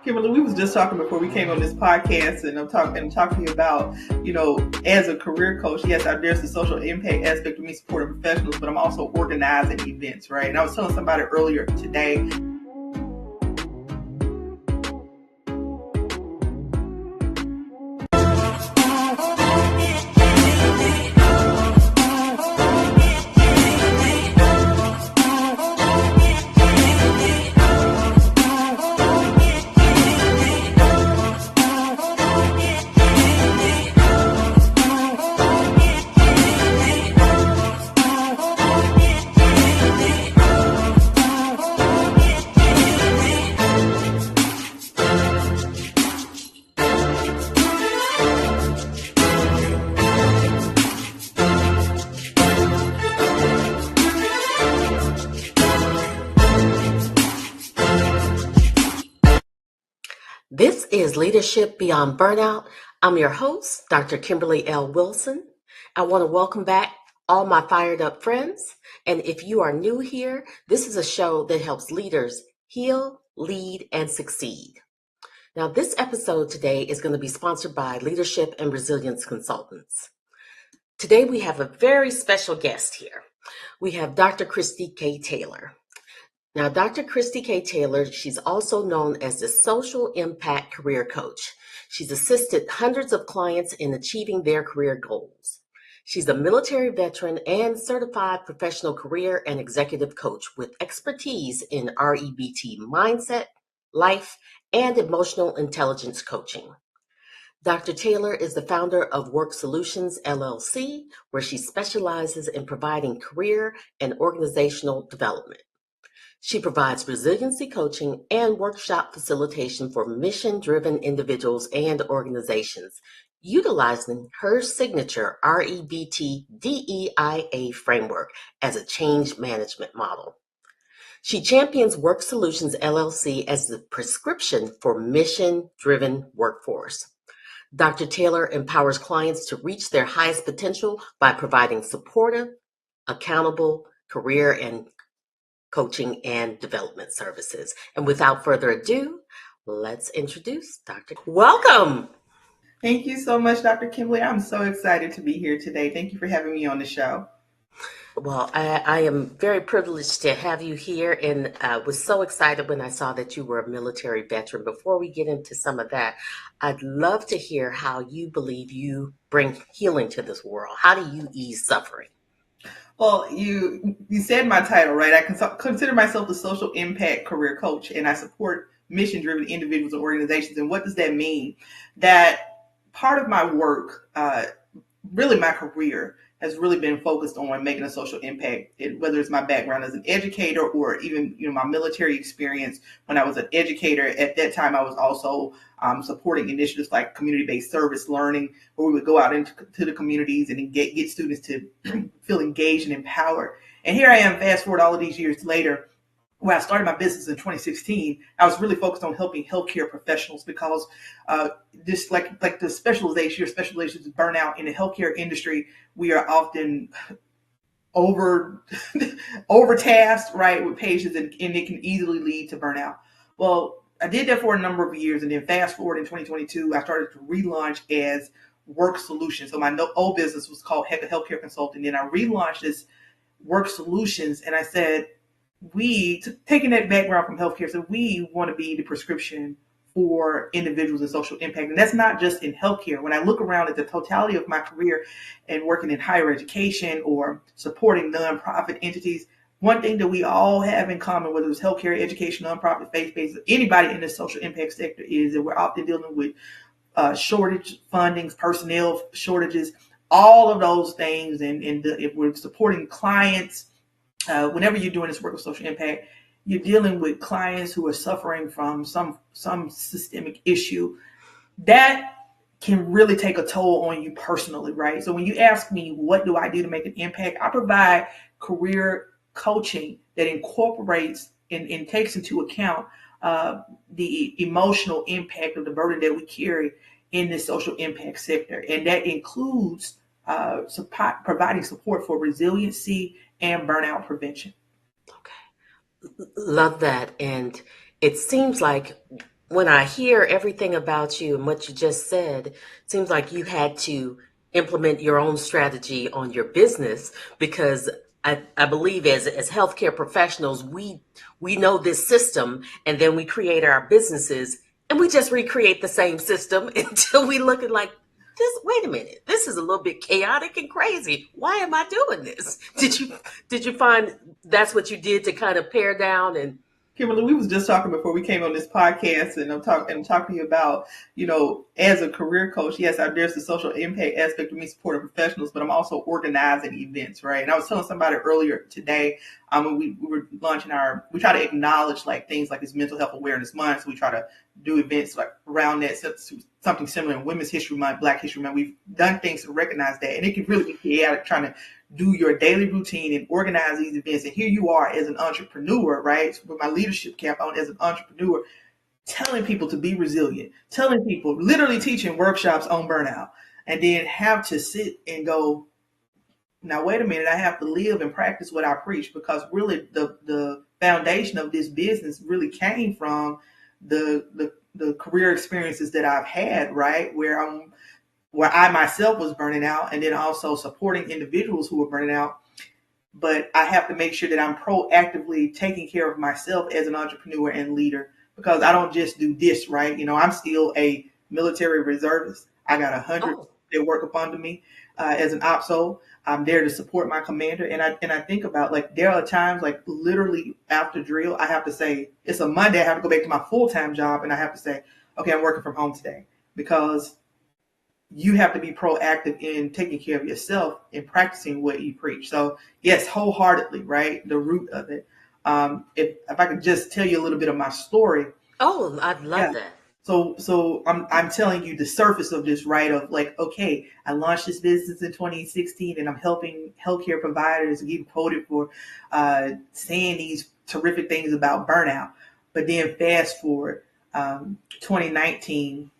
Kimberly, we was just talking before we came on this podcast, and I'm talking about, as a career coach, yes, there's the social impact aspect of me supporting professionals, but I'm also organizing events, right? And I was telling somebody earlier today, This is Leadership Beyond Burnout. I'm your host, Dr. Kimberly L. Wilson. I want to welcome back all my fired up friends. And if you are new here, this is a show that helps leaders heal, lead, and succeed. Now, this episode today is going to be sponsored by Leadership and Resilience Consultants. Today, we have a very special guest here. We have Dr. Kristy K. Taylor. Now, Dr. Kristy K. Taylor, she's also known as the Social Impact Career Coach. She's assisted hundreds of clients in achieving their career goals. She's a military veteran and certified professional career and executive coach with expertise in REBT mindset, life, and emotional intelligence coaching. Dr. Taylor is the founder of WORxK Solutions, LLC, where she specializes in providing career and organizational development. She provides resiliency coaching and workshop facilitation for mission-driven individuals and organizations, utilizing her signature REBT DEIA framework as a change management model. She champions WORxK Solutions LLC as the prescription for mission-driven workforce. Dr. Taylor empowers clients to reach their highest potential by providing supportive, accountable career and coaching and development services. And without further ado, let's introduce Dr. Welcome. Thank you so much, Dr. Kimberly. I'm so excited to be here today. Thank you for having me on the show. Well, I am very privileged to have you here, and was so excited when I saw that you were a military veteran. Before we get into some of that, I'd love to hear how you believe you bring healing to this world. How do you ease suffering? Well, you said my title, right? I consider myself the social impact career coach, and I support mission-driven individuals and organizations. And what does that mean? That part of my work, really my career, has really been focused on making a social impact, whether it's my background as an educator or even, my military experience. When I was an educator, at that time, I was also supporting initiatives like community-based service learning, where we would go out into the communities and get students to feel engaged and empowered. And here I am, fast forward all of these years later, when I started my business in 2016, I was really focused on helping healthcare professionals because this, like the specialization is burnout in the healthcare industry. We are often overtasked, right, with patients, and it can easily lead to burnout. Well, I did that for a number of years, and then fast forward in 2022, I started to relaunch as WORxK Solutions. So my old business was called Healthcare Consulting. Then I relaunched this WORxK Solutions, and I said, taking that background from healthcare, so we want to be the prescription for individuals in social impact. And that's not just in healthcare. When I look around at the totality of my career and working in higher education or supporting nonprofit entities, one thing that we all have in common, whether it's healthcare, education, nonprofit, faith-based, anybody in the social impact sector, is that we're often dealing with shortage fundings, personnel shortages, all of those things. And if we're supporting clients, whenever you're doing this work of social impact, you're dealing with clients who are suffering from some systemic issue that can really take a toll on you personally, right? So when you ask me, what do I do to make an impact? I provide career coaching that incorporates and takes into account the emotional impact of the burden that we carry in the social impact sector. And that includes providing support for resiliency and burnout prevention. Okay. Love that. And it seems like when I hear everything about you and what you just said, it seems like you had to implement your own strategy on your business because I believe as healthcare professionals, we know this system and then we create our businesses and we just recreate the same system until we look at like this, wait a minute, this is a little bit chaotic and crazy. Why am I doing this? Did you find that's what you did to kind of pare down and Kimberly, we was just talking before we came on this podcast, and I'm talking about, as a career coach, yes, there's the social impact aspect of me supporting professionals, but I'm also organizing events, right? And I was telling somebody earlier today, when we were launching we try to acknowledge like things like it's Mental Health Awareness Month, so we try to do events like around that, something similar in Women's History Month, Black History Month. We've done things to recognize that, and it can really be chaotic trying to do your daily routine and organize these events. And here you are as an entrepreneur, right? With my leadership cap on as an entrepreneur, telling people to be resilient, telling people, literally teaching workshops on burnout, and then have to sit and go, now wait a minute, I have to live and practice what I preach, because really the foundation of this business really came from the career experiences that I've had, right? Where I myself was burning out, and then also supporting individuals who were burning out. But I have to make sure that I'm proactively taking care of myself as an entrepreneur and leader, because I don't just do this, right? I'm still a military reservist. I got 100 oh, that work up under me as an OPSO. I'm there to support my commander. And I think about, like, there are times, like, literally after drill, I have to say, it's a Monday, I have to go back to my full-time job, and I have to say, okay, I'm working from home today, because you have to be proactive in taking care of yourself and practicing what you preach. So yes, wholeheartedly, right? The root of it. If I could just tell you a little bit of my story. oh, I'd Yeah. love that. So I'm telling you the surface of this, right? Of like, okay, I launched this business in 2016, and I'm helping healthcare providers get quoted for saying these terrific things about burnout. But then fast forward, 2019,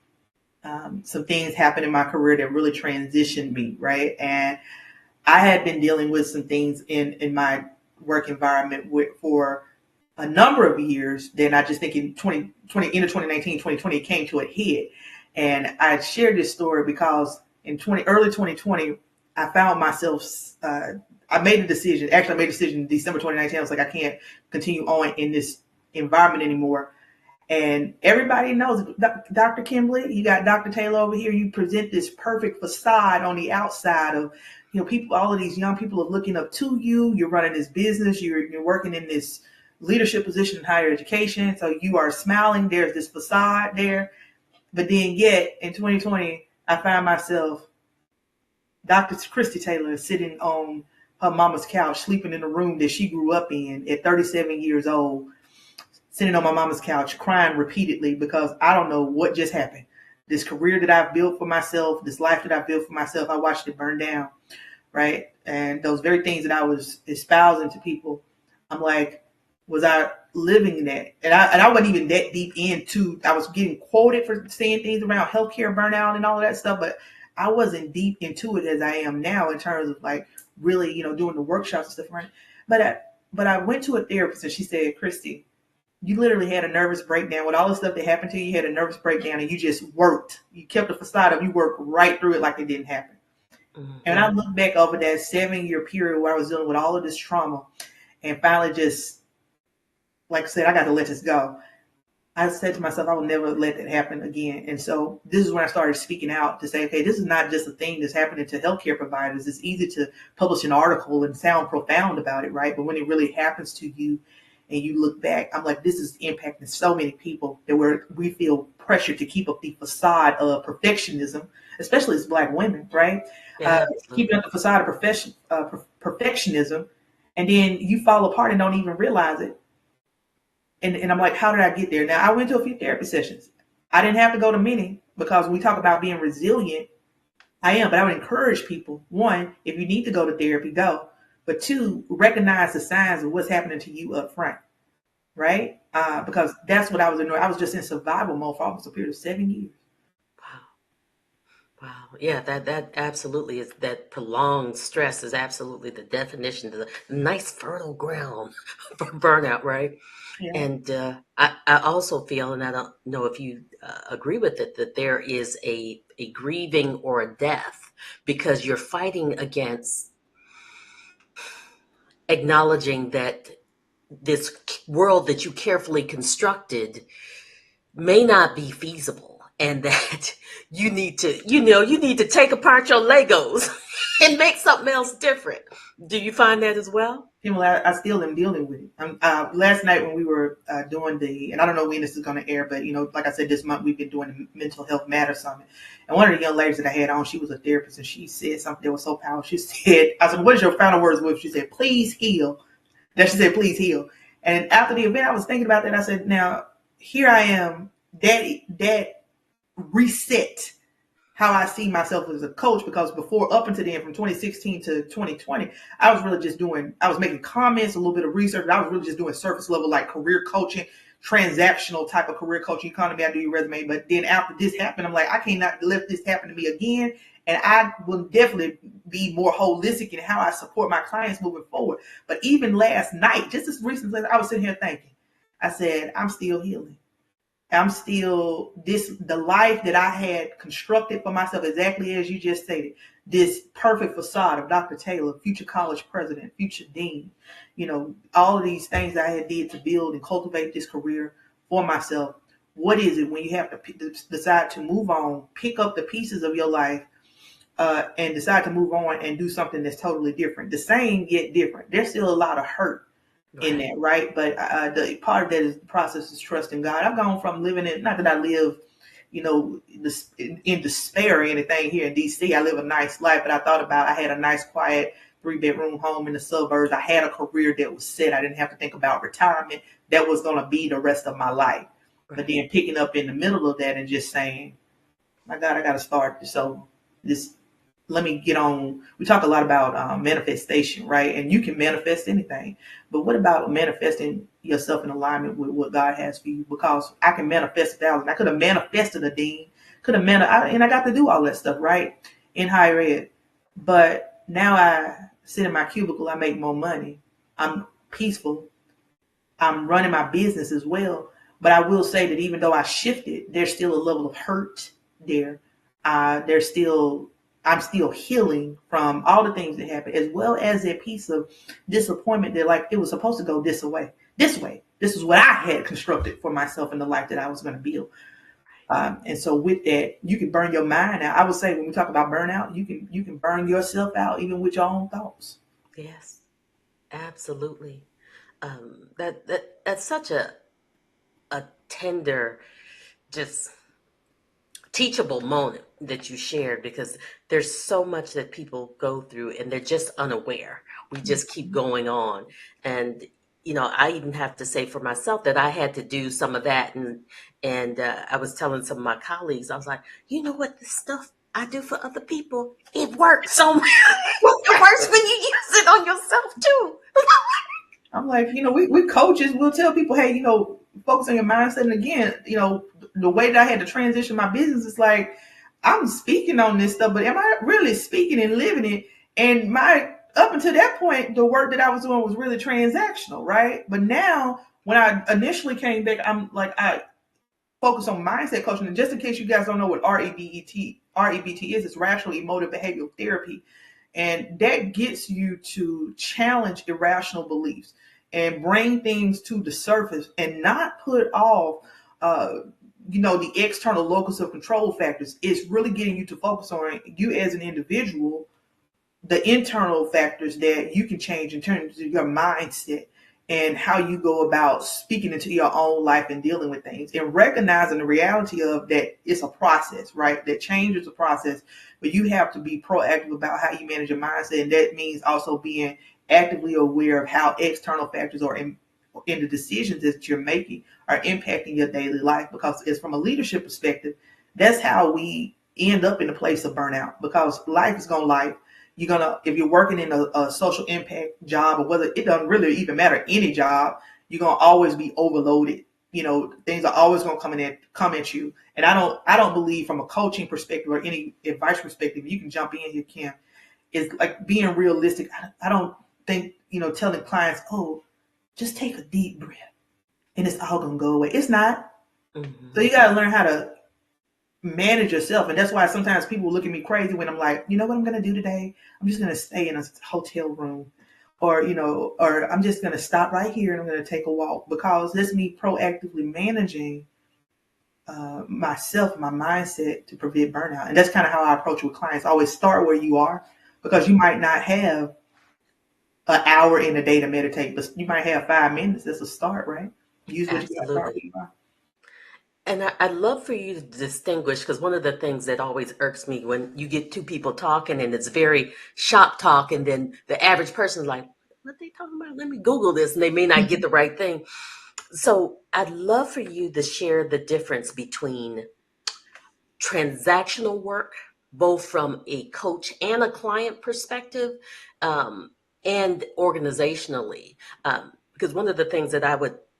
some things happened in my career that really transitioned me, right? And I had been dealing with some things in my work environment for a number of years. Then I just think in 2020, into 2019, 2020, it came to a head. And I shared this story because in early 2020, I found myself, I made a decision. Actually, I made a decision in December 2019. I was like, I can't continue on in this environment anymore. And everybody knows, Dr. Kimberly, you got Dr. Taylor over here. You present this perfect facade on the outside of, people, all of these young people are looking up to you. You're running this business. You're working in this leadership position in higher education. So you are smiling. There's this facade there. But then yet in 2020, I found myself, Dr. Kristy Taylor, is sitting on her mama's couch, sleeping in the room that she grew up in at 37 years old, sitting on my mama's couch crying repeatedly because I don't know what just happened. This career that I've built for myself, this life that I've built for myself, I watched it burn down, right? And those very things that I was espousing to people, I'm like, was I living that? And I wasn't even that deep into, I was getting quoted for saying things around healthcare burnout and all of that stuff, but I wasn't deep into it as I am now in terms of like really, doing the workshops and stuff, right? But I went to a therapist, and she said, Kristy, you literally had a nervous breakdown with all the stuff that happened to you. You had a nervous breakdown, and you just worked. You kept the facade up. You worked right through it like it didn't happen. And I Mm-hmm. look back over that 7-year period where I was dealing with all of this trauma, and finally just, like I said, I got to let this go. I said to myself, I will never let that happen again. And so this is when I started speaking out to say, okay, this is not just a thing that's happening to healthcare providers. It's easy to publish an article and sound profound about it, right? But when it really happens to you and you look back, I'm like, this is impacting so many people that we feel pressure to keep up the facade of perfectionism, especially as Black women, right? Keeping Absolutely. up the facade of perfectionism, and then you fall apart and don't even realize it. And I'm like, how did I get there? Now, I went to a few therapy sessions. I didn't have to go to many, because when we talk about being resilient, I am, but I would encourage people, one, if you need to go to therapy, go. But two, recognize the signs of what's happening to you up front, right? Because that's what I was in. I was just in survival mode for almost a period of 7 years. Wow. Wow. Yeah, that absolutely is that prolonged stress is absolutely the definition of the nice fertile ground for burnout, right? Yeah. And I also feel, and I don't know if you agree with it, that there is a grieving or a death because you're fighting against acknowledging that this world that you carefully constructed may not be feasible, and that you need to take apart your Legos and make something else different. Do you find that as well? People, I still am dealing with it. Last night when we were doing and I don't know when this is going to air, but like I said, this month we've been doing the Mental Health Matters Summit, and one of the young ladies that I had on, she was a therapist, and she said something that was so powerful. She said, "I said, what is your final words?" With she said, "Please heal." That she said, "Please heal." And after the event, I was thinking about that. I said, "Now here I am, that reset." How I see myself as a coach, because before, up until then, from 2016 to 2020, I was really just I was making comments, a little bit of research, but I was really just doing surface level, like career coaching, transactional type of career coaching. Economy, I do your resume. But then after this happened, I'm like, I cannot let this happen to me again. And I will definitely be more holistic in how I support my clients moving forward. But even last night, just as recently, I was sitting here thinking, I said, I'm still healing. I'm still the life that I had constructed for myself, exactly as you just stated, this perfect facade of Dr. Taylor, future college president, future dean, all of these things that I had did to build and cultivate this career for myself. What is it when you have to decide to move on, pick up the pieces of your life, and decide to move on and do something that's totally different, the same yet different? There's still a lot of hurt in Right. that, right? But the part of that is the process is trusting God. I've gone from living in, not that I live, in despair or anything here in DC. I live a nice life, but I thought about, I had a nice, quiet 3-bedroom home in the suburbs. I had a career that was set. I didn't have to think about retirement. That was going to be the rest of my life. But Right. then picking up in the middle of that and just saying, my God, I got to start. So this, let me get on. We talk a lot about manifestation, right? And you can manifest anything. But what about manifesting yourself in alignment with what God has for you? Because I can manifest 1,000. I could have manifested a dean, and I got to do all that stuff, right? In higher ed. But now I sit in my cubicle, I make more money. I'm peaceful. I'm running my business as well. But I will say that even though I shifted, there's still a level of hurt there. There's still I'm still healing from all the things that happened, as well as a piece of disappointment that, like, it was supposed to go this way, this way. This is what I had constructed for myself in the life that I was going to build. And so with that, you can burn your mind out. I would say when we talk about burnout, you can burn yourself out even with your own thoughts. Yes, absolutely. That's such a tender, just teachable moment that you shared, because there's so much that people go through and they're just unaware. We just keep going on. And I even have to say for myself that I had to do some of that, and I was telling some of my colleagues, I was like, you know what, this stuff I do for other people, it works so much. It works when you use it on yourself too. I'm like, we coaches will tell people, hey, focus on your mindset. And again, the way that I had to transition my business is like, I'm speaking on this stuff, but am I really speaking and living it? And up until that point, the work that I was doing was really transactional, right? But now, when I initially came back, I'm like, I focus on mindset coaching. And just in case you guys don't know what REBT is, it's rational emotive behavioral therapy. And that gets you to challenge irrational beliefs and bring things to the surface and not put off, the external locus of control factors. It's really getting you to focus on you as an individual, the internal factors that you can change in terms of your mindset and how you go about speaking into your own life and dealing with things, and recognizing the reality of that it's a process, right? That change is a process, but you have to be proactive about how you manage your mindset. And that means also being actively aware of how external factors are in the decisions that you're making are impacting your daily life. Because it's from a leadership perspective, that's how we end up in a place of burnout, because life is going to life. If you're working in a social impact job, or whether it doesn't really even matter, any job, you're going to always be overloaded. Things are always going to come at you. And I don't believe, from a coaching perspective or any advice perspective, you can jump in here, Kim. It's like being realistic. I don't think, telling clients, oh, just take a deep breath and it's all gonna go away. It's not. So Mm-hmm. you gotta learn how to manage yourself. And that's why sometimes people look at me crazy when I'm like, you know what I'm gonna do today? I'm just gonna stay in a hotel room. Or, or I'm just gonna stop right here and I'm gonna take a walk, because that's me proactively managing myself, my mindset to prevent burnout. And that's kind of how I approach with clients. Always start where you are, because you might not have an hour in a day to meditate, but you might have 5 minutes. That's a start, right? Use what you got. Start where Absolutely. you are. And I'd love for you to distinguish, because one of the things that always irks me when you get two people talking and it's very shop talk, and then the average person's like, what they talking about? Let me Google this, and they may not get the right thing. So I'd love for you to share the difference between transactional work, both from a coach and a client perspective, um, and organizationally. Because one of the things that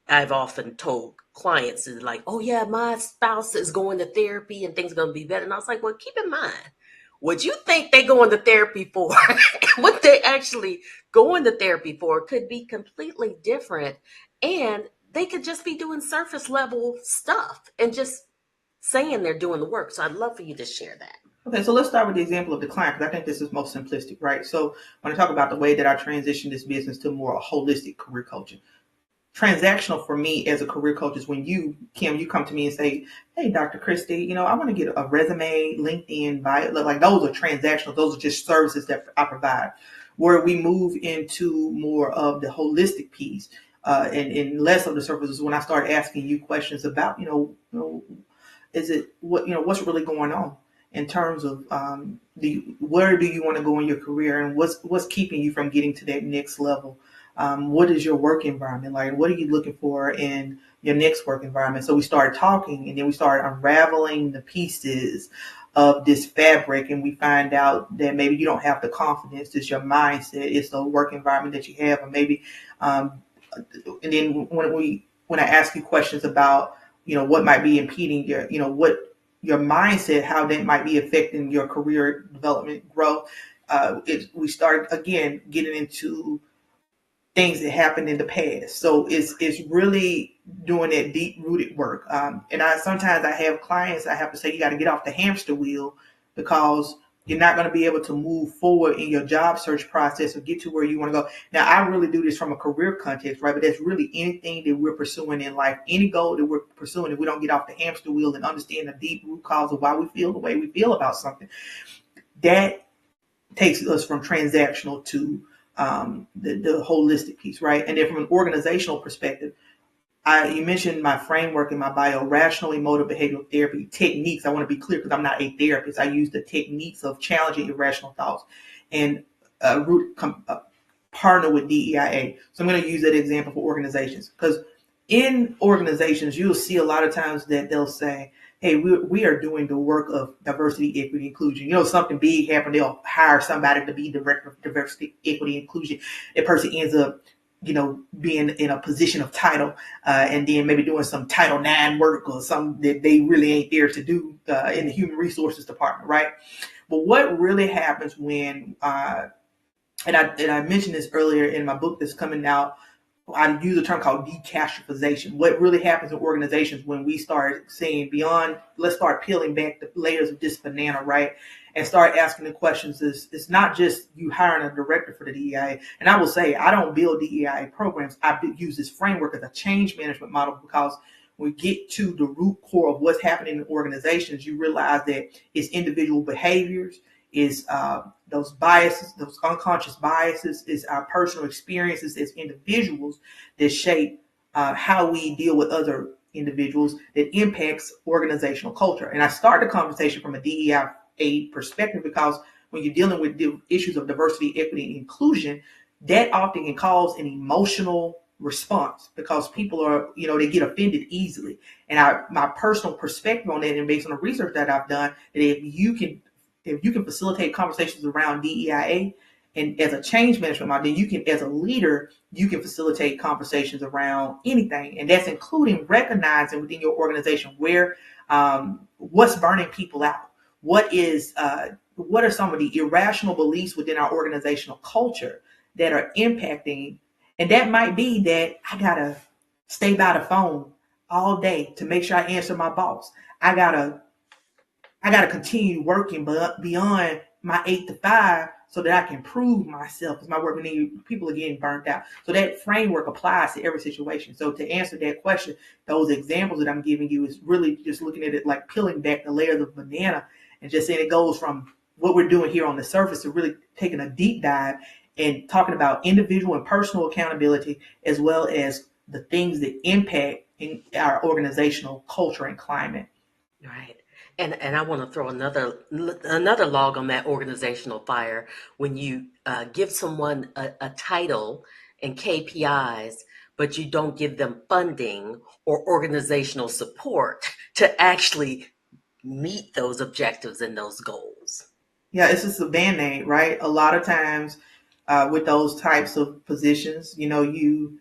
I've often told clients is like, oh yeah, my spouse is going to therapy and things are going to be better. And I was like, well, keep in mind, what you think they going to therapy for, what they actually going to therapy for could be completely different. And they could just be doing surface level stuff and just saying they're doing the work. So I'd love for you to share that. Okay, so let's start with the example of the client, because I think this is most simplistic, right? So when I talk about the way that I transitioned this business to more holistic career coaching, transactional for me as a career coach is when you, Kim, you come to me and say, hey, Dr. Kristy, I want to get a resume, LinkedIn, bio. Like those are transactional. Those are just services that I provide. Where we move into more of the holistic piece, and less of the services, when I start asking you questions about, is it what's really going on in terms of where do you want to go in your career, and what's keeping you from getting to that next level. What is your work environment like? What are you looking for in your next work environment? So we started talking, and then we started unraveling the pieces of this fabric, and we find out that maybe you don't have the confidence. It's your mindset. It's the work environment that you have, or maybe and then when I ask you questions about what might be impeding your what your mindset, how that might be affecting your career development growth, we start again getting into things that happened in the past. So it's really doing that deep rooted work. And I have clients, I have to say, you got to get off the hamster wheel, because you're not going to be able to move forward in your job search process or get to where you want to go. Now, I really do this from a career context, right? But that's really anything that we're pursuing in life, any goal that we're pursuing. If we don't get off the hamster wheel and understand the deep root cause of why we feel the way we feel about something, that takes us from transactional to the holistic piece, right? And then from an organizational perspective, you mentioned my framework in my bio, rational emotive behavioral therapy techniques. I want to be clear, because I'm not a therapist. I use the techniques of challenging irrational thoughts and partner with DEIA. So I'm going to use that example for organizations, because in organizations, you'll see a lot of times that they'll say, hey, we are doing the work of diversity, equity, inclusion. Something big happened. They'll hire somebody to be director of diversity, equity, inclusion. That person ends up, being in a position of title, and then maybe doing some Title IX work or something that they really ain't there to do in the human resources department, right? But what really happens when, and I mentioned this earlier in my book that's coming out, I use a term called decatastrophization. What really happens in organizations when we start seeing beyond, let's start peeling back the layers of this banana, right? And start asking the questions. It's not just you hiring a director for the DEIA. And I will say, I don't build DEIA programs. I use this framework as a change management model, because when we get to the root core of what's happening in organizations, you realize that it's individual behaviors, is those biases, those unconscious biases, is our personal experiences as individuals that shape how we deal with other individuals, that impacts organizational culture. And I started the conversation from a DEI perspective, because when you're dealing with issues of diversity, equity, and inclusion, that often can cause an emotional response, because people are, they get offended easily. And my personal perspective on that, and based on the research that I've done, that if you can facilitate conversations around DEIA and as a change management model, then you can, as a leader, you can facilitate conversations around anything. And that's including recognizing within your organization where, what's burning people out. What are some of the irrational beliefs within our organizational culture that are impacting? And that might be that stay by the phone all day to make sure I answer my boss. I gotta continue working beyond my 8 to 5 so that I can prove myself because my work need people are getting burnt out. So that framework applies to every situation. So to answer that question, those examples that I'm giving you is really just looking at it like peeling back the layers of banana and just saying it goes from what we're doing here on the surface to really taking a deep dive and talking about individual and personal accountability as well as the things that impact in our organizational culture and climate. Right. And I want to throw another log on that organizational fire. When you give someone a title and KPIs, but you don't give them funding or organizational support to actually meet those objectives and those goals. Yeah, it's just a band-aid, right? A lot of times with those types of positions, you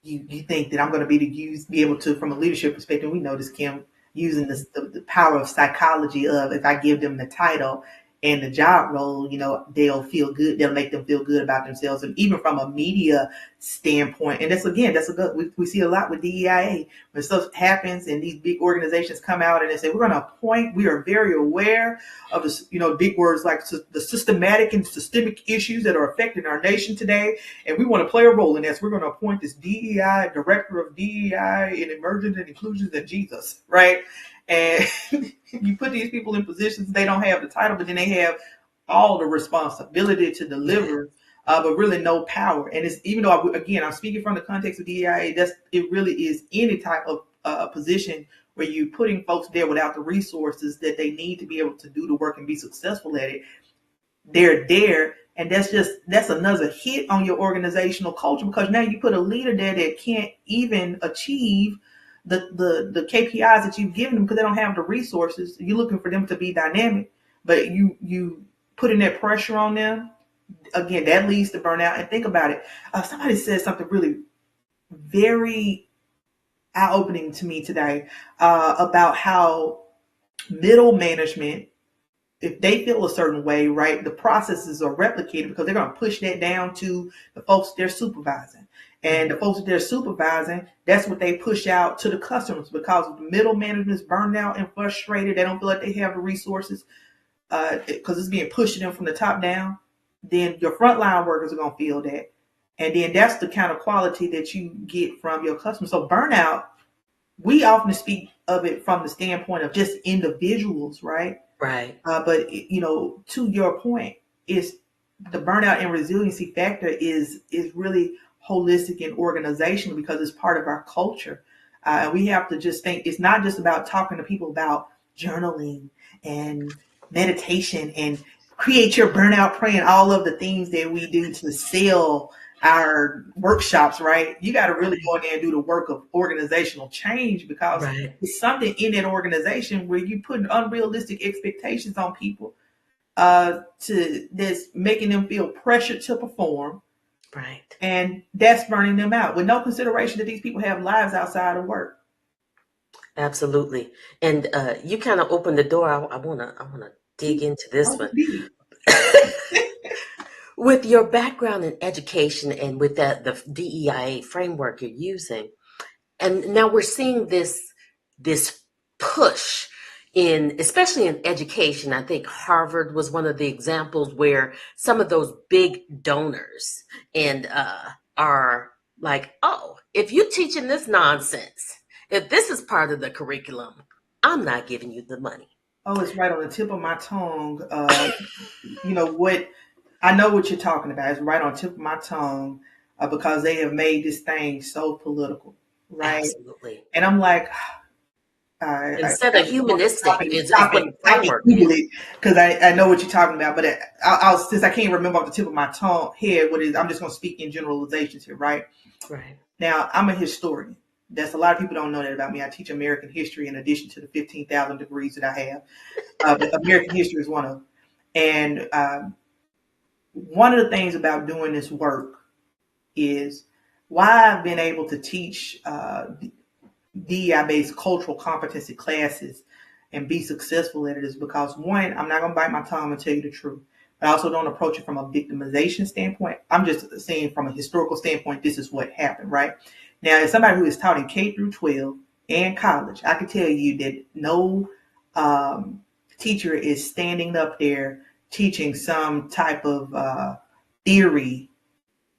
think that I'm going to be able to, from a leadership perspective, we know this, Kim, using the power of psychology of if I give them the title and the job role, they'll feel good. They'll make them feel good about themselves. And even from a media standpoint, and that's a good, we see a lot with DEIA when stuff happens and these big organizations come out and they say, we're going to appoint, we are very aware of this, big words like the systematic and systemic issues that are affecting our nation today. And we want to play a role in this. We're going to appoint this DEI, director of DEI in emergence and inclusions and Jesus, right? And you put these people in positions, they don't have the title, but then they have all the responsibility to deliver, but really no power. And it's, even though, again, I'm speaking from the context of DEIA, it really is any type of position where you're putting folks there without the resources that they need to be able to do the work and be successful at it. They're there. And that's another hit on your organizational culture, because now you put a leader there that can't even achieve the KPIs that you've given them because they don't have the resources. You're looking for them to be dynamic, but you putting that pressure on them. Again, that leads to burnout. And think about it. Somebody said something really very eye-opening to me today about how middle management, if they feel a certain way, right, the processes are replicated because they're going to push that down to the folks they're supervising. And the folks that they're supervising, that's what they push out to the customers, because the middle management's burned out and frustrated. They don't feel like they have the resources because it's being pushed to them from the top down. Then your frontline workers are going to feel that. And then that's the kind of quality that you get from your customers. So burnout, we often speak of it from the standpoint of just individuals, right? Right. But to your point, is the burnout and resiliency factor is really holistic and organizational because it's part of our culture. And we have to just think it's not just about talking to people about journaling and meditation and create your burnout plan, all of the things that we do to sell our workshops, right? You got to really go in there and do the work of organizational change, because it's something in that organization where you put unrealistic expectations on people that's making them feel pressured to perform. Right. And that's burning them out with no consideration that these people have lives outside of work. Absolutely. And you kind of opened the door. I wanna dig into this one. With your background in education and with the DEIA framework you're using, and now we're seeing this push in, especially in education. I think Harvard was one of the examples where some of those big donors and are like, oh, if you're teaching this nonsense, if this is part of the curriculum, I'm not giving you the money. Oh, it's right on the tip of my tongue. What I know what you're talking about. It's right on the tip of my tongue because they have made this thing so political, right? Absolutely. And I'm like, instead of humanistic, it's framework. Because I know what you're talking about, but I'll since I can't remember off the tip of my tongue head what it is, I'm just going to speak in generalizations here, right? Right. Now, I'm a historian. That's a lot of people don't know that about me. I teach American history in addition to the 15,000 degrees that I have. But American history is one of them. And one of the things about doing this work is why I've been able to teach DEI-based cultural competency classes and be successful at it is because, one, I'm not going to bite my tongue and tell you the truth. But I also don't approach it from a victimization standpoint. I'm just saying from a historical standpoint, this is what happened, right? Now, as somebody who is taught in K through 12 and college, I can tell you that no teacher is standing up there teaching some type of theory.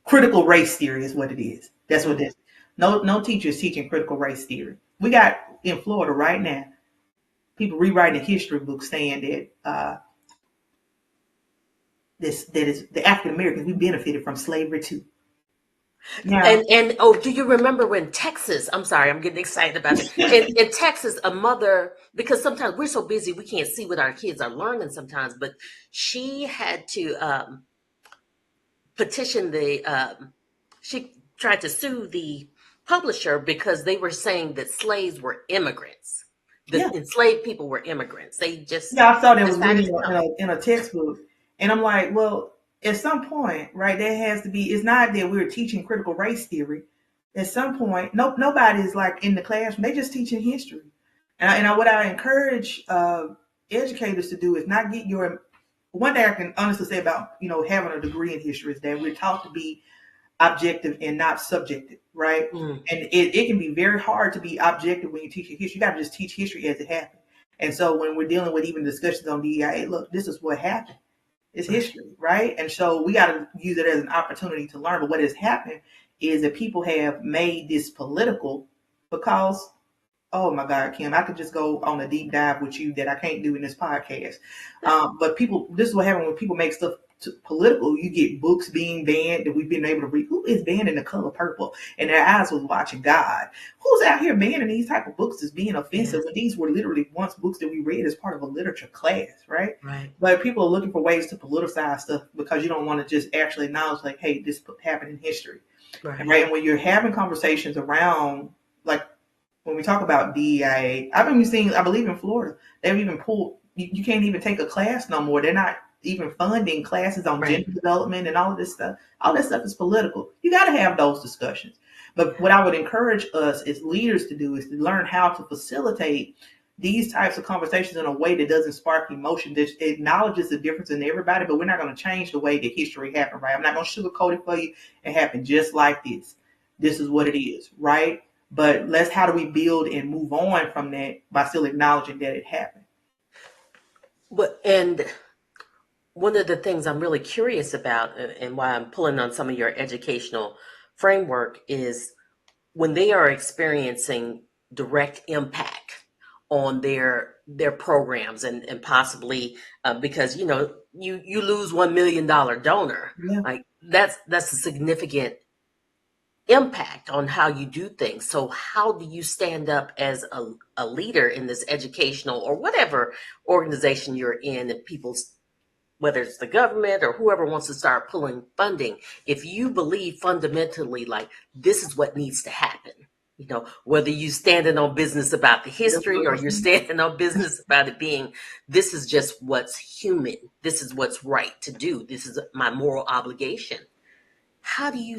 Critical race theory is what it is. That's what it is. No teacher is teaching critical race theory. We got in Florida right now people rewriting history books saying that that is the African Americans we benefited from slavery too. Now, And oh, do you remember when Texas? I'm sorry, I'm getting excited about it. In Texas, a mother, because sometimes we're so busy we can't see what our kids are learning sometimes, but she had to petition the. She tried to sue the publisher because they were saying that slaves were immigrants. yeah, The enslaved people were immigrants. They just yeah, I saw that was decided reading to come. in a textbook, and I'm like, well, at some point, right, there has to be. It's not that we're teaching critical race theory. At some point, nobody's like in the classroom. They just teaching history, what I encourage educators to do is not get your. One thing I can honestly say about having a degree in history is that we're taught to be objective and not subjective, right? Mm, And it can be very hard to be objective when you teach history. You got to just teach history as it happened. And so when we're dealing with even discussions on DEI, look, this is what happened. It's right, history, right? And so we got to use it as an opportunity to learn. But what has happened is that people have made this political because oh my God, Kim, I could just go on a deep dive with you that I can't do in this podcast. But people, this is what happens when people make stuff political. You get books being banned that we've been able to read. Who is banning The Color Purple? And their eyes was watching God. Who's out here banning these type of books as being offensive yes, when these were literally once books that we read as part of a literature class, right? right, But people are looking for ways to politicize stuff because you don't want to just actually acknowledge like, hey, this happened in history. And right, right. And when you're having conversations around like when we talk about DEIA, I've even seen, I believe in Florida, they've even pulled, you can't even take a class no more. They're not even funding classes on right. gender development and all of this stuff. All that stuff is political. You got to have those discussions. But what I would encourage us as leaders to do is to learn how to facilitate these types of conversations in a way that doesn't spark emotion, that acknowledges the difference in everybody, but we're not going to change the way that history happened, right? I'm not going to sugarcoat it for you. It happened just like this. This is what it is, right? But how do we build and move on from that by still acknowledging that it happened? But and one of the things I'm really curious about, and why I'm pulling on some of your educational framework, is when they are experiencing direct impact on their programs and possibly because you lose $1 million donor, Yeah. like that's a significant impact on how you do things. So how do you stand up as a leader in this educational or whatever organization you're in, and people's, whether it's the government or whoever wants to start pulling funding, if you believe fundamentally like this is what needs to happen, whether you standing on business about the That's history what or I'm you're saying. standing on business about it being, this is just what's human, this is what's right to do, this is my moral obligation. How do you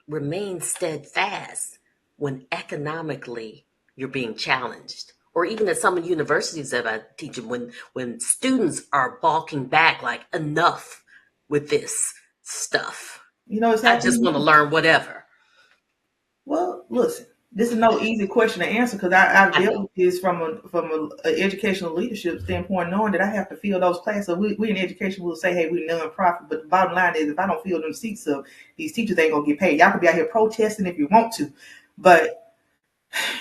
remain steadfast when economically you're being challenged? Or even at some universities that I teach in, when students are balking back, like enough with this stuff. It's I just happening want to now. learn whatever. Well, listen, this is no easy question to answer because I've I dealt know. with this from a educational leadership standpoint, knowing that I have to fill those classes. So we in education will say, hey, we're non-profit, but the bottom line is if I don't fill them seats up, these teachers ain't gonna get paid. Y'all can be out here protesting if you want to, but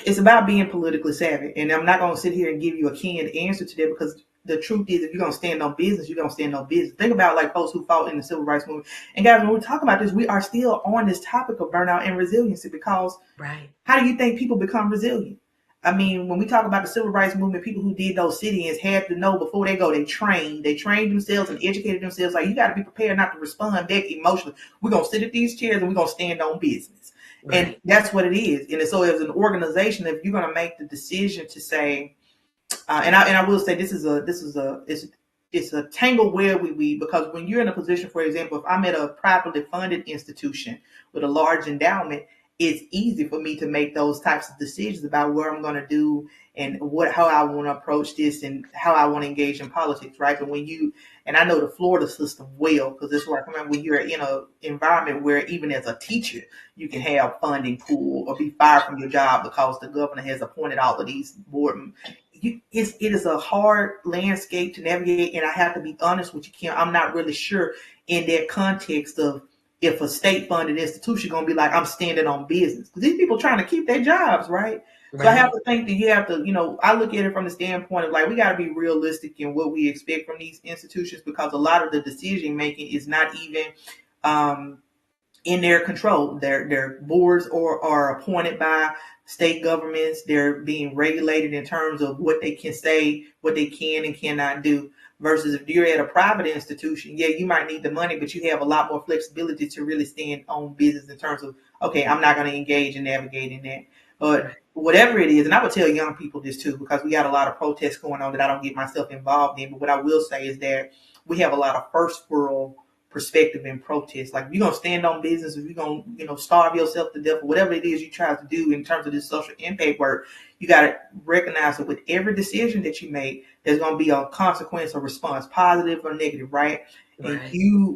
it's about being politically savvy. And I'm not going to sit here and give you a canned answer to that because the truth is, if you're going to stand on business, you're going to stand on business. Think about like folks who fought in the civil rights movement. And guys, when we talk about this, we are still on this topic of burnout and resiliency because Right. how do you think people become resilient? I mean, when we talk about the civil rights movement, people who did those sit-ins had to know before they go, they trained themselves and educated themselves. Like you got to be prepared not to respond back emotionally. We're going to sit at these chairs and we're going to stand on business. And Right. that's what it is. And so as an organization, if you're going to make the decision to say, and I will say it's a tangle where we weave because when you're in a position, for example, if I'm at a privately funded institution with a large endowment, it's easy for me to make those types of decisions about where I'm going to do and how I want to approach this and how I want to engage in politics, right? But and I know the Florida system well, because this is where I come in, when you're in an environment where even as a teacher, you can have funding pool or be fired from your job because the governor has appointed all of these board. It is a hard landscape to navigate, and I have to be honest with you, Kim. I'm not really sure in that context of if a state-funded institution going to be like, I'm standing on business. Because these people trying to keep their jobs, right? So I have to think that you have to, I look at it from the standpoint of like, we got to be realistic in what we expect from these institutions, because a lot of the decision making is not even in their control. Their boards are appointed by state governments. They're being regulated in terms of what they can say, what they can and cannot do. Versus if you're at a private institution, yeah, you might need the money, but you have a lot more flexibility to really stand on business in terms of, okay, I'm not going to engage in navigating that. But whatever it is, and I would tell young people this too, because we got a lot of protests going on that I don't get myself involved in. But what I will say is that we have a lot of first world perspective in protest. Like, if you're going to stand on business, if you're going to, starve yourself to death, or whatever it is you try to do in terms of this social impact work, you got to recognize that with every decision that you make, there's going to be a consequence or response, positive or negative, right? And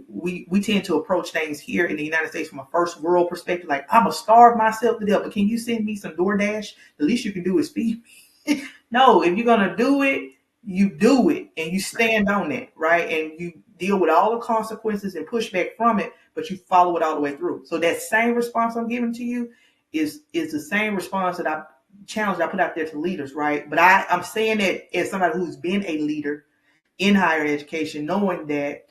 we tend to approach things here in the United States from a first world perspective, like, I'm going to starve myself to death, but can you send me some DoorDash? The least you can do is feed me. No, if you're going to do it, you do it, and you stand on it, right? And you deal with all the consequences and pushback from it, but you follow it all the way through. So that same response I'm giving to you is the same response that I put out there to leaders, right? But I'm saying that as somebody who's been a leader in higher education, knowing that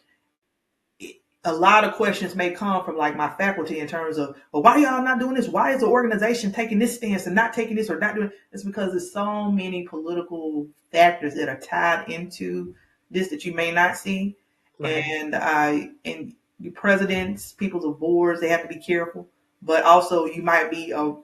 a lot of questions may come from like my faculty in terms of, well, why y'all not doing this? Why is the organization taking this stance and not taking this or not doing it? It's because there's so many political factors that are tied into this that you may not see. And the presidents, people's of boards, they have to be careful. But also you might be a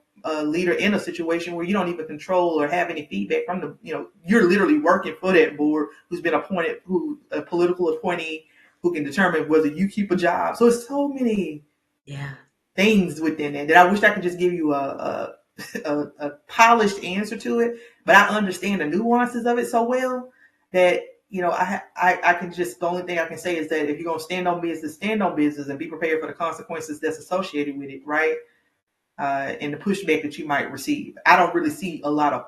leader in a situation where you don't even control or have any feedback from the, you're literally working for that board who's been appointed, who a political appointee who can determine whether you keep a job. So it's so many things within that I wish I could just give you a polished answer to it. But I understand the nuances of it so well that, I can just, the only thing I can say is that if you're going to stand on business and be prepared for the consequences that's associated with it, right? And the pushback that you might receive. I don't really see a lot of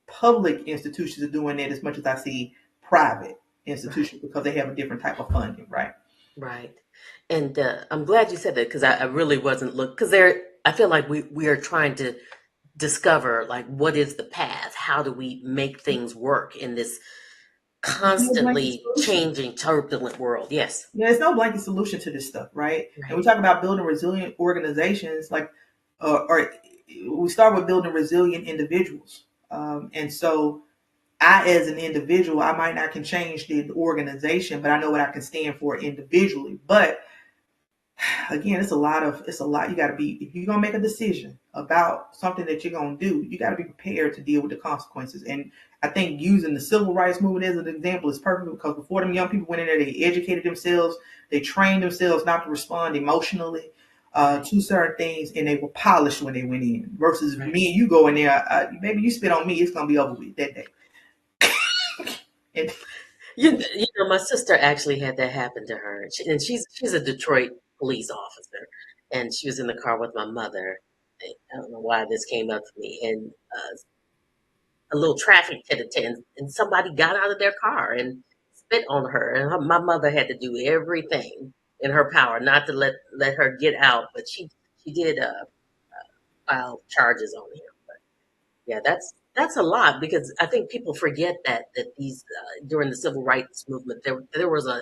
public institutions doing that as much as I see private institutions, because they have a different type of funding, right? Right. And I'm glad you said that, because I really wasn't because I feel like we are trying to discover, like, what is the path? How do we make things work in this constantly changing, turbulent world? Yes. Yeah, there's no blanket solution to this stuff, right? And we talk about building resilient organizations, like, or we start with building resilient individuals. And so I, as an individual, I might not can change the organization, but I know what I can stand for individually. But again, it's a lot. You got to be, if you're going to make a decision about something that you're going to do, you got to be prepared to deal with the consequences. And I think using the civil rights movement as an example is perfect, because before them young people went in there, they educated themselves, they trained themselves not to respond emotionally to certain things, and they were polished when they went in. Versus me and you go in there, maybe you spit on me, it's going to be over with that day. My sister actually had that happen to her, and she's a Detroit police officer, and she was in the car with my mother. I don't know why this came up to me, and a little traffic ticket, and somebody got out of their car and spit on her, and my mother had to do everything in her power not to let her get out, but she did file charges on him. But yeah, that's a lot, because I think people forget that these during the civil rights movement there was a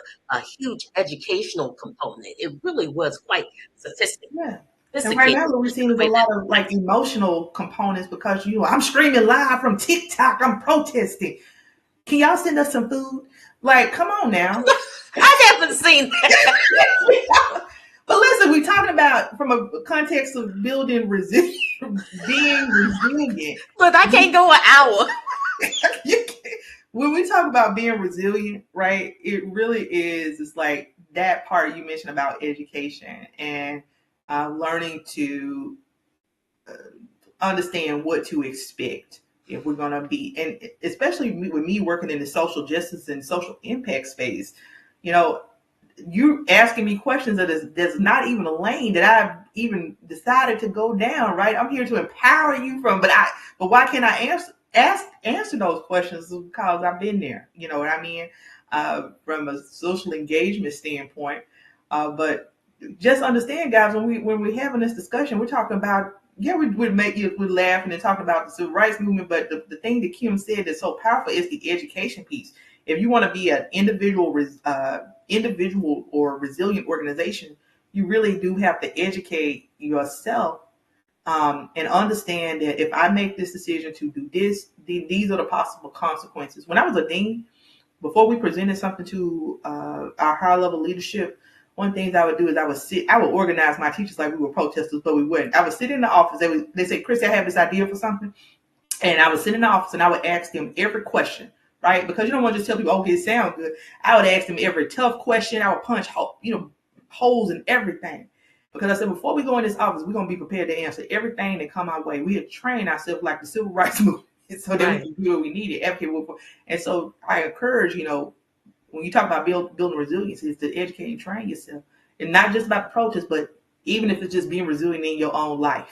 huge educational component. It really was quite sophisticated. Yeah. And right now what we're seeing is a lot of like emotional components, because I'm screaming live from TikTok, I'm protesting. Can y'all send us some food? Like, come on now. I haven't seen that. But listen, we're talking about from a context of building being resilient. But I can't go an hour. When we talk about being resilient, right, it really is, it's like that part you mentioned about education and learning to understand what to expect if we're going to be, and especially with me working in the social justice and social impact space, you know, you asking me questions that's not even a lane that I've even decided to go down. Right? I'm here to empower you but why can't I answer those questions? Because I've been there. You know what I mean? From a social engagement standpoint, but just understand, guys, when we're having this discussion, we're talking about, yeah, we're laughing and talking about the civil rights movement, but the thing that Kim said that's so powerful is the education piece. If you want to be an individual or resilient organization, you really do have to educate yourself, and understand that if I make this decision to do this, these are the possible consequences. When I was a dean, before we presented something to our higher level leadership, one thing I would do is I would organize my teachers like we were protesters, but we wouldn't. I would sit in the office. They say, Kristy, I have this idea for something. And I would sit in the office and I would ask them every question, right? Because you don't want to just tell people, okay, it sounds good. I would ask them every tough question. I would punch, holes in everything. Because I said, before we go in this office, we're going to be prepared to answer everything that come our way. We had trained ourselves like the civil rights movement so that we can do what we needed, advocate for. And so I encourage, when you talk about building resilience, is to educate and train yourself. And not just about the protest, but even if it's just being resilient in your own life.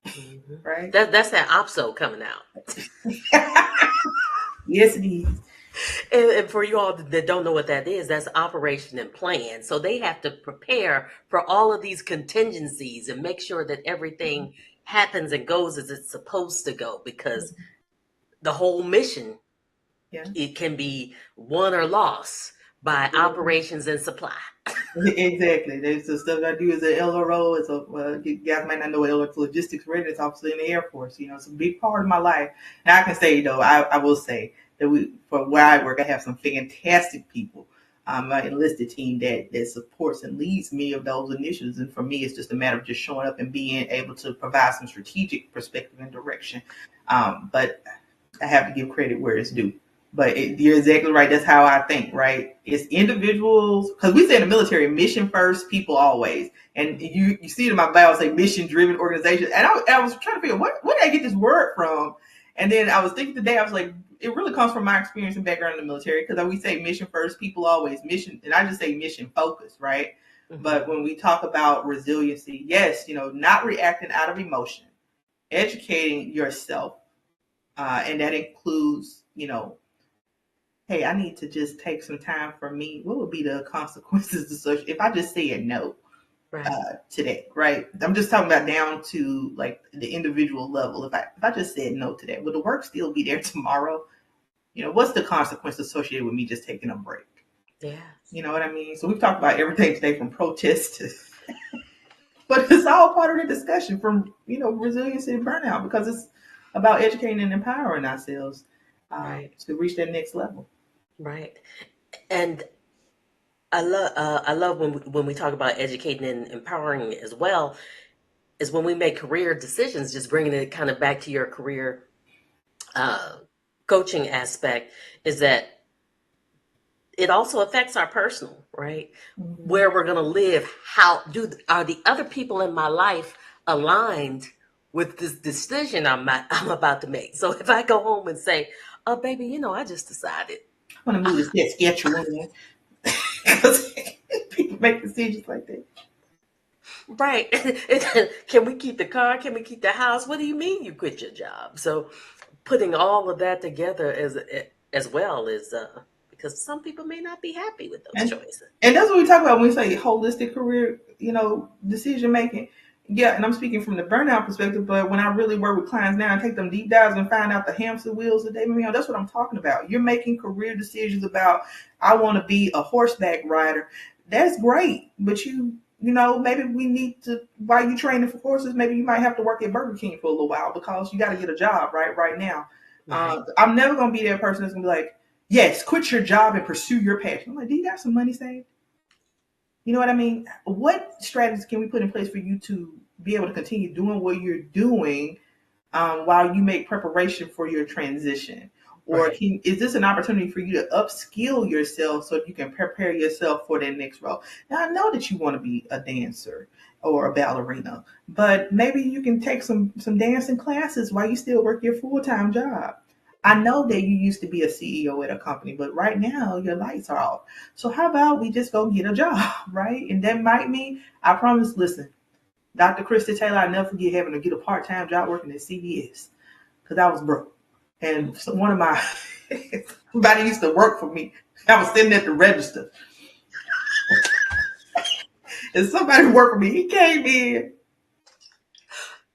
Mm-hmm. Right? That's that OPSO coming out. Yes, it is. And for you all that don't know what that is, that's operation and plan. So they have to prepare for all of these contingencies and make sure that everything happens and goes as it's supposed to go, because the whole mission, it can be won or lost by operations and supply. Exactly. There's the stuff I do as an LRO. You guys might not know what logistics readiness officer in the Air Force. It's a big part of my life. Now I can say, though, I will say that for where I work, I have some fantastic people. My enlisted team that supports and leads me of those initiatives. And for me, it's just a matter of just showing up and being able to provide some strategic perspective and direction. But I have to give credit where it's due. But you're exactly right. That's how I think, right? It's individuals, because we say in the military, mission first, people always. And you see it in my bio, say mission-driven organization. And I was trying to figure, where did I get this word from? And then I was thinking today, I was like, it really comes from my experience and background in the military, because we say mission first, people always. Mission, and I just say mission focused, right? Mm-hmm. But when we talk about resiliency, yes, not reacting out of emotion, educating yourself, and that includes, hey, I need to just take some time for me. What would be the consequences if I just said no today, right? I'm just talking about down to like the individual level. If I just said no today, will the work still be there tomorrow? What's the consequence associated with me just taking a break? Yeah. You know what I mean? So we've talked about everything today from protests to, but it's all part of the discussion from, resiliency and burnout, because it's about educating and empowering ourselves to reach that next level. Right. And I love when we talk about educating and empowering as well, is when we make career decisions, just bringing it kind of back to your career coaching aspect, is that it also affects our personal, right? Mm-hmm. Where we're going to live. Are the other people in my life aligned with this decision I'm about to make? So if I go home and say, oh, baby, I just decided I want to move to Saskatchewan. People make decisions like that. Right. Can we keep the car? Can we keep the house? What do you mean you quit your job? So putting all of that together as well is because some people may not be happy with those choices. And that's what we talk about when we say holistic career, decision making. Yeah, and I'm speaking from the burnout perspective, but when I really work with clients now and take them deep dives and find out the hamster wheels that they may on, that's what I'm talking about. You're making career decisions about, I want to be a horseback rider. That's great, but maybe we need to, while you training for horses, maybe you might have to work at Burger King for a little while because you got to get a job right now. Right. I'm never going to be that person that's going to be like, yes, quit your job and pursue your passion. I'm like, do you got some money saved? You know what I mean? What strategies can we put in place for you to be able to continue doing what you're doing while you make preparation for your transition? Or is this an opportunity for you to upskill yourself so you can prepare yourself for that next role? Now, I know that you want to be a dancer or a ballerina, but maybe you can take some dancing classes while you still work your full-time job. I know that you used to be a CEO at a company, but right now your lights are off. So how about we just go get a job, right? And that might mean, I promise, listen, Dr. Kristy Taylor, I never forget having to get a part-time job working at CVS because I was broke. And so one of my, somebody used to work for me. I was sitting at the register. And somebody worked for me. He came in.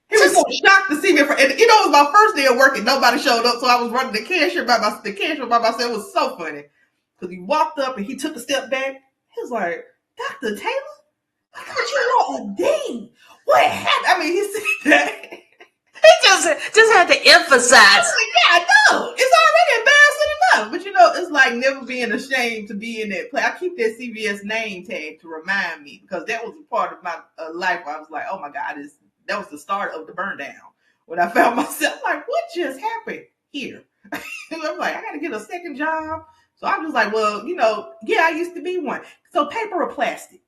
He was so shocked to see me. And it was my first day of working. Nobody showed up. So I was running the cashier by myself. It was so funny. Because he walked up and he took a step back. He was like, Dr. Taylor, I thought you were a dean. What happened? I mean, he said that. He just had to emphasize. Yeah, I know. It's already embarrassing enough. But it's like never being ashamed to be in that place. I keep that CVS name tag to remind me because that was a part of my life where I was like, oh my God, that was the start of the burn down. When I found myself like, what just happened here? I'm like, I got to get a second job. So I'm just like, well, yeah, I used to be one. So paper or plastic.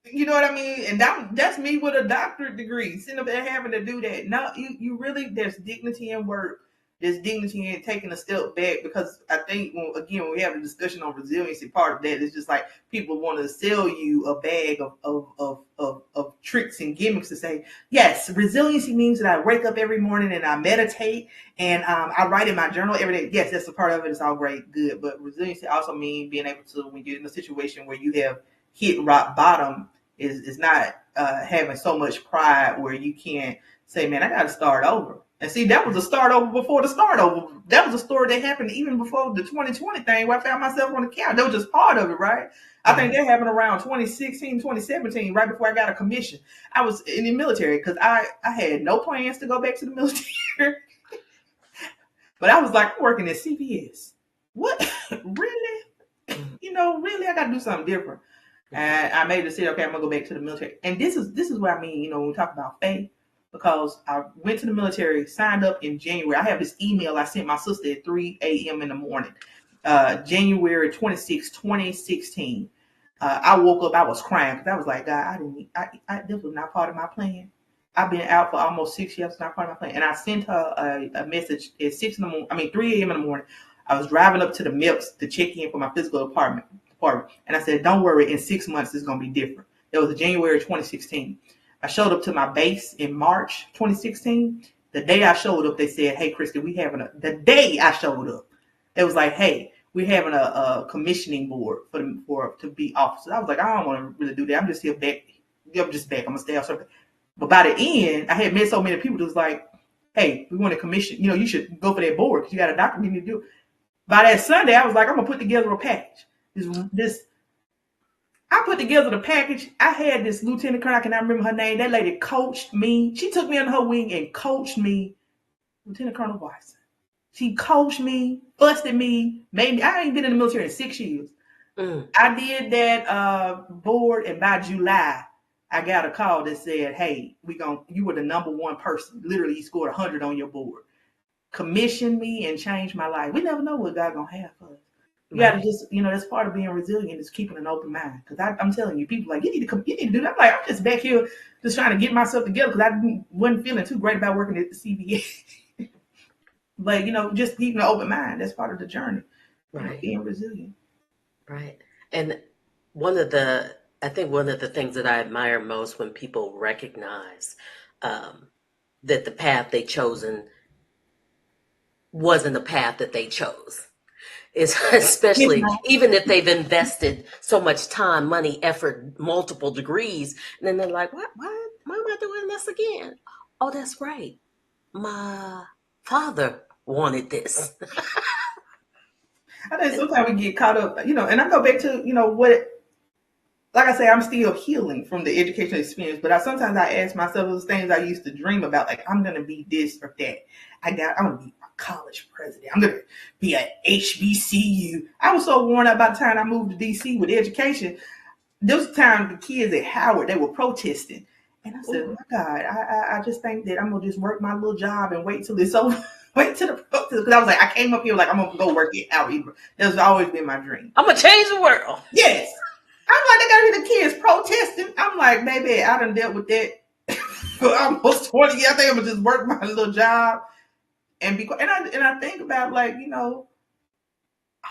You know what I mean? And that's me with a doctorate degree, sitting up there having to do that. No, you really, there's dignity in work. There's dignity in taking a step back because I think, when we have a discussion on resiliency, part of that is just like people want to sell you a bag of tricks and gimmicks to say, yes, resiliency means that I wake up every morning and I meditate and I write in my journal every day. Yes, that's a part of it. It's all great, good. But resiliency also means being able to, when you're in a situation where you have hit rock bottom, is not having so much pride where you can't say, man, I got to start over. And see, that was a start over before the start over. That was a story that happened even before the 2020 thing where I found myself on the couch. That was just part of it, right? I think that happened around 2016, 2017, right before I got a commission. I was in the military because I had no plans to go back to the military. But I was like, I'm working at CVS. What? Really? Really, I got to do something different. And I made a decision, okay, I'm going to go back to the military. And this is what I mean, when we talk about faith, because I went to the military, signed up in January. I have this email I sent my sister at 3 a.m. in the morning, January 26, 2016. I woke up, I was crying because I was like, God, this was not part of my plan. I've been out for almost 6 years, it's not part of my plan. And I sent her a message at 3 a.m. in the morning. I was driving up to the MIPS to check in for my physical department. And I said, don't worry, in 6 months, it's going to be different. It was January 2016. I showed up to my base in March 2016. The day I showed up, they said, hey, Kristy, the day I showed up, it was like, hey, we're having a commissioning board to be officers. I was like, I don't want to really do that. I'm just here back. I'm just back. I'm going to stay outside. But by the end, I had met so many people that was like, hey, we want to commission. You should go for that board because you got a doctor you need to do. By that Sunday, I was like, I'm going to put together a package. I put together the package. I had this lieutenant colonel, I cannot remember her name. That lady coached me. She took me under her wing and coached me. Lieutenant Colonel Watson. She coached me, busted me, made me. I ain't been in the military in 6 years. I did that board, and by July, I got a call that said, hey, you were the number one person. Literally, you scored 100 on your board. Commissioned me and changed my life. We never know what God gonna have for us. You got to just, that's part of being resilient is keeping an open mind. Because I'm telling you, people like, you need to do that. I'm like, I'm just back here just trying to get myself together because I wasn't feeling too great about working at the CVS. But, just keeping an open mind. That's part of the journey. Right. Being resilient. Right. And one of the things that I admire most when people recognize that the path they chosen wasn't the path that they chose. Is especially even if they've invested so much time, money, effort, multiple degrees, and then they're like, why am I doing this again? Oh, that's right. My father wanted this. I think sometimes we get caught up, and I go back to, like I say, I'm still healing from the educational experience, but sometimes I ask myself those things I used to dream about, like I'm going to be this or that. I'm going to be a college president. I'm going to be an HBCU. I was so worn out by the time I moved to DC with education. There was a time the kids at Howard, they were protesting. And I said, oh my God, I just think that I'm going to just work my little job and wait till it's over. Wait till the protest. Because I was like, I came up here like, I'm going to go work at Howard. That's always been my dream. I'm going to change the world. Yes. I'm like, they got to hear the kids protesting. I'm like, baby, I done dealt with that for almost 20 years. I think I'm going to just work my little job I think about, like,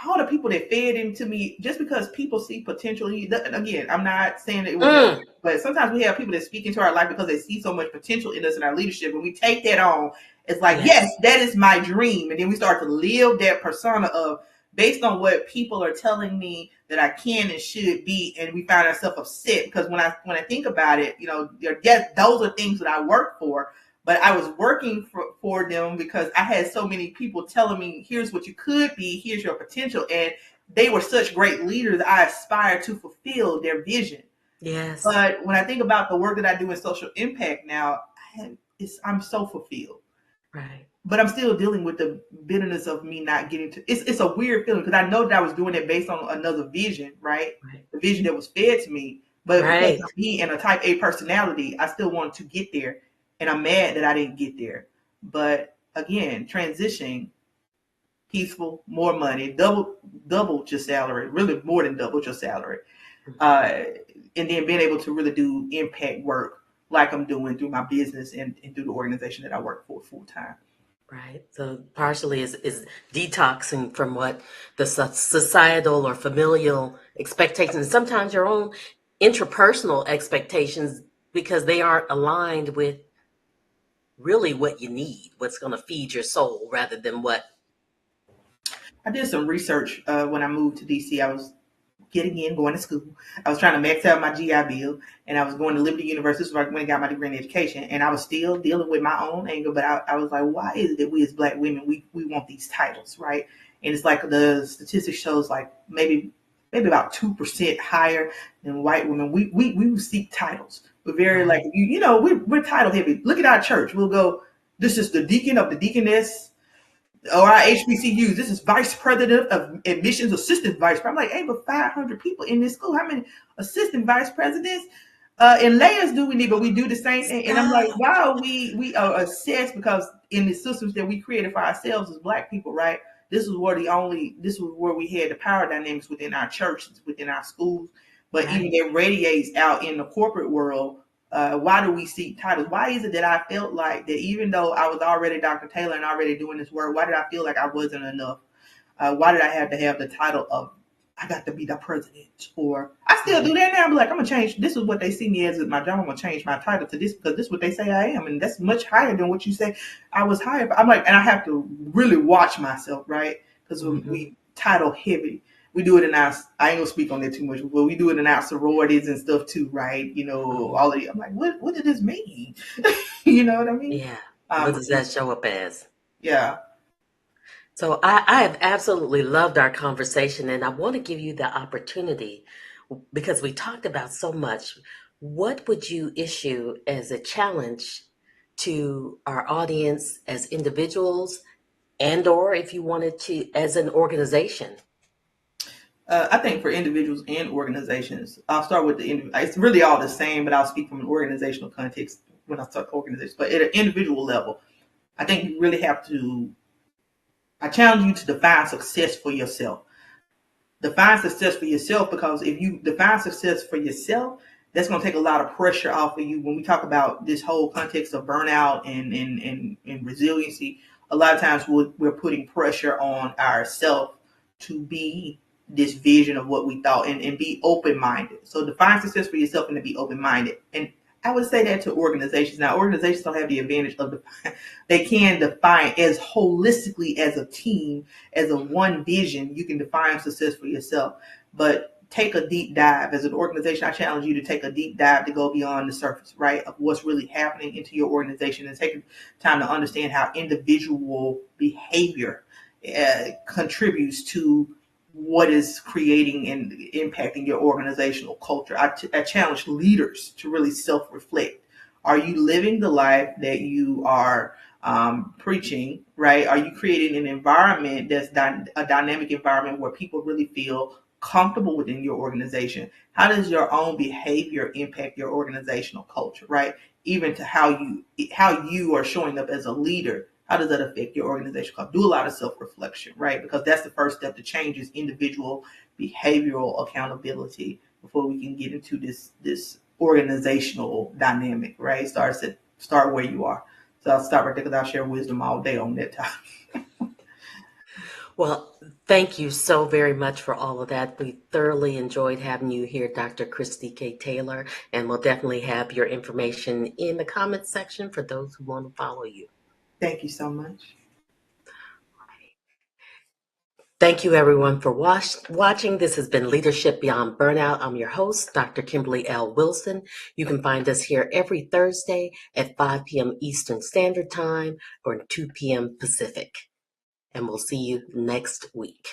all the people that fed into me, just because people see potential in you. Again, I'm not saying that it will never, but sometimes we have people that speak into our life because they see so much potential in us in our leadership. When we take that on, it's like, yes, that is my dream. And then we start to live that persona of, based on what people are telling me that I can and should be, and we find ourselves upset because when I think about it, yes, those are things that I work for, but I was working for them because I had so many people telling me, here's what you could be, here's your potential. And they were such great leaders. I aspire to fulfill their vision. Yes. But when I think about the work that I do in social impact now, I'm so fulfilled. Right. But I'm still dealing with the bitterness of me not getting to. It's a weird feeling because I know that I was doing it based on another vision, right? The vision that was fed to me. But because of me and a type A personality, I still wanted to get there. And I'm mad that I didn't get there. But again, transitioning, peaceful, more money, double your salary, really more than double your salary. And then being able to really do impact work like I'm doing through my business and through the organization that I work for full time. Right. So partially is detoxing from what the societal or familial expectations, sometimes your own interpersonal expectations, because they aren't aligned with really what you need, what's going to feed your soul, rather than what. I did some research when I moved to DC. I was going to school. I was trying to max out my GI Bill, and I was going to Liberty University when I got my degree in education, and I was still dealing with my own anger. But I was like, why is it that we as Black women we want these titles, right? And it's like the statistics shows like maybe about 2% higher than white women. We seek titles. We're very like we're title heavy. Look at our church. We'll go, this is the deacon of the deaconess, or our HBCUs. This is vice president of admissions, assistant vice president. I'm like, hey, but 500 people in this school. How many assistant vice presidents and layers do we need? But we do the same thing. And I'm like, wow, we are obsessed because in the systems that we created for ourselves as Black people, right? This was where we had the power dynamics within our churches, within our schools, but even it radiates out in the corporate world. Why do we seek titles? Why is it that I felt like that even though I was already Dr. Taylor and already doing this work, why did I feel like I wasn't enough? Why did I have to have the title of I got to be the president? Or I still do that now. I'm like, I'm going to change. This is what they see me as my job. I'm going to change my title to this because this is what they say I am. And that's much higher than what you say I was hired for. I'm like, and I have to really watch myself, right? Because we title heavy. We do it in our, I ain't gonna speak on that too much, but we do it in our sororities and stuff too, right? All of the, I'm like, what did this mean? You know what I mean? Yeah. What does that show up as? Yeah. So I have absolutely loved our conversation, and I want to give you the opportunity, because we talked about so much. What would you issue as a challenge to our audience as individuals, and or if you wanted to as an organization? I think for individuals and organizations, I'll start with it's really all the same, but I'll speak from an organizational context when I start organizations. But at an individual level, I think you really have to, I challenge you to define success for yourself. Define success for yourself, because if you define success for yourself, that's going to take a lot of pressure off of you. When we talk about this whole context of burnout and resiliency, a lot of times we're putting pressure on ourselves to be this vision of what we thought and be open-minded. So define success for yourself and to be open-minded. And I would say that to organizations. Now, organizations don't have the advantage of they can define as holistically as a team, as a one vision. You can define success for yourself, but take a deep dive as an organization. I challenge you to take a deep dive to go beyond the surface, right, of what's really happening into your organization, and take time to understand how individual behavior contributes to what is creating and impacting your organizational culture. I challenge leaders to really self-reflect. Are you living the life that you are preaching, right? Are you creating an environment that's a dynamic environment where people really feel comfortable within your organization? How does your own behavior impact your organizational culture, right? Even to how you are showing up as a leader. How does that affect your organization? Do a lot of self-reflection, right? Because that's the first step to change is individual behavioral accountability before we can get into this organizational dynamic, right? Start where you are. So I'll stop right there because I'll share wisdom all day on that topic. Well, thank you so very much for all of that. We thoroughly enjoyed having you here, Dr. Kristy K. Taylor, and we'll definitely have your information in the comments section for those who want to follow you. Thank you so much. Thank you, everyone, for watching. This has been Leadership Beyond Burnout. I'm your host, Dr. Kimberly L. Wilson. You can find us here every Thursday at 5 p.m. Eastern Standard Time or 2 p.m. Pacific. And we'll see you next week.